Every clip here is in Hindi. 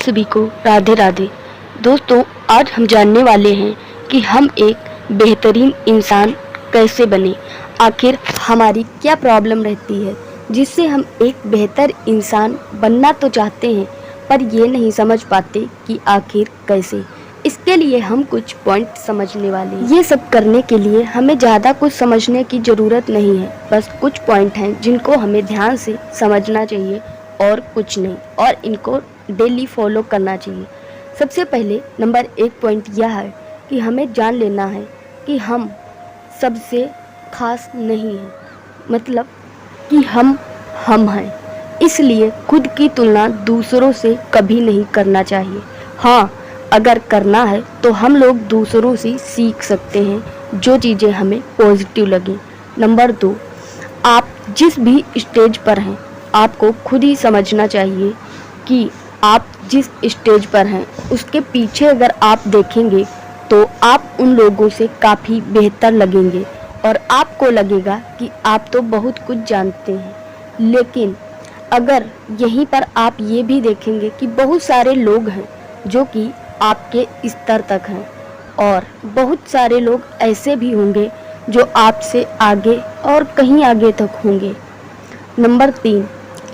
सभी को राधे राधे। दोस्तों, आज हम जानने वाले हैं कि हम एक बेहतरीन इंसान कैसे बने। आखिर हमारी क्या प्रॉब्लम रहती है जिससे हम एक बेहतर इंसान बनना तो चाहते हैं पर ये नहीं समझ पाते कि आखिर कैसे। इसके लिए हम कुछ पॉइंट समझने वाले हैं। ये सब करने के लिए हमें ज़्यादा कुछ समझने की ज़रूरत नहीं है, बस कुछ पॉइंट हैं जिनको हमें ध्यान से समझना चाहिए और कुछ नहीं, और इनको डेली फॉलो करना चाहिए। सबसे पहले नंबर 1 पॉइंट यह है कि हमें जान लेना है कि हम सबसे खास नहीं हैं, मतलब कि हम हैं। इसलिए खुद की तुलना दूसरों से कभी नहीं करना चाहिए। हाँ, अगर करना है तो हम लोग दूसरों से सीख सकते हैं जो चीज़ें हमें पॉजिटिव लगें। नंबर 2, आप जिस भी स्टेज पर हैं आपको खुद ही समझना चाहिए कि आप जिस स्टेज पर हैं उसके पीछे अगर आप देखेंगे तो आप उन लोगों से काफ़ी बेहतर लगेंगे और आपको लगेगा कि आप तो बहुत कुछ जानते हैं। लेकिन अगर यहीं पर आप ये भी देखेंगे कि बहुत सारे लोग हैं जो कि आपके स्तर तक हैं और बहुत सारे लोग ऐसे भी होंगे जो आपसे आगे और कहीं आगे तक होंगे। नंबर 3,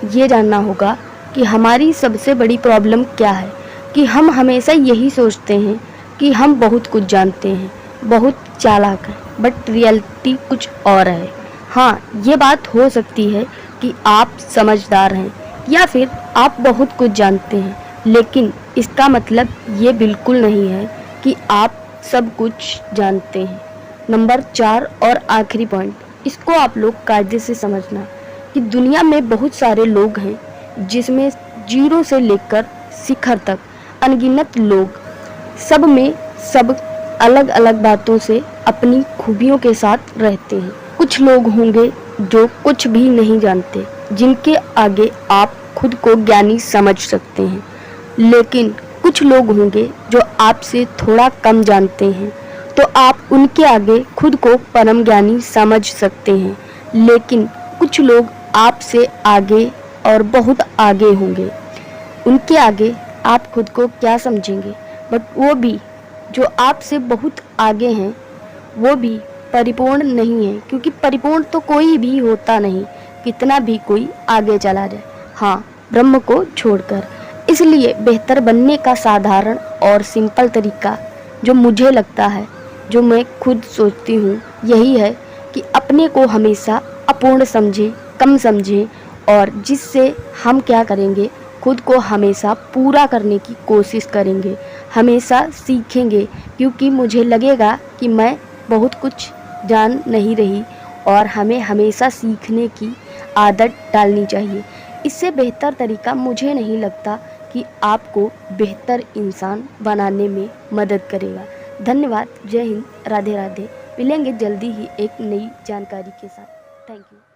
ये जानना होगा कि हमारी सबसे बड़ी प्रॉब्लम क्या है कि हम हमेशा यही सोचते हैं कि हम बहुत कुछ जानते हैं, बहुत चालाक हैं, बट रियलिटी कुछ और है। हाँ, ये बात हो सकती है कि आप समझदार हैं या फिर आप बहुत कुछ जानते हैं, लेकिन इसका मतलब ये बिल्कुल नहीं है कि आप सब कुछ जानते हैं। नंबर 4 और आखिरी पॉइंट, इसको आप लोग कायदे से समझना कि दुनिया में बहुत सारे लोग हैं जिसमें जीरो से लेकर शिखर तक अनगिनत लोग, सब में सब अलग अलग बातों से अपनी खूबियों के साथ रहते हैं। कुछ लोग होंगे जो कुछ भी नहीं जानते, जिनके आगे आप खुद को ज्ञानी समझ सकते हैं, लेकिन कुछ लोग होंगे जो आपसे थोड़ा कम जानते हैं तो आप उनके आगे खुद को परम ज्ञानी समझ सकते हैं। लेकिन कुछ लोग आपसे आगे और बहुत आगे होंगे, उनके आगे आप खुद को क्या समझेंगे, बट वो भी जो आपसे बहुत आगे हैं वो भी परिपूर्ण नहीं है, क्योंकि परिपूर्ण तो कोई भी होता नहीं, कितना भी कोई आगे चला जाए, हाँ, ब्रह्म को छोड़कर। इसलिए बेहतर बनने का साधारण और सिंपल तरीका जो मुझे लगता है, जो मैं खुद सोचती हूँ, यही है कि अपने को हमेशा अपूर्ण समझें, कम समझें, और जिससे हम क्या करेंगे, खुद को हमेशा पूरा करने की कोशिश करेंगे, हमेशा सीखेंगे, क्योंकि मुझे लगेगा कि मैं बहुत कुछ जान नहीं रही और हमें हमेशा सीखने की आदत डालनी चाहिए। इससे बेहतर तरीका मुझे नहीं लगता कि आपको बेहतर इंसान बनाने में मदद करेगा। धन्यवाद। जय हिंद। राधे राधे। मिलेंगे जल्दी ही एक नई जानकारी के साथ। Thank you.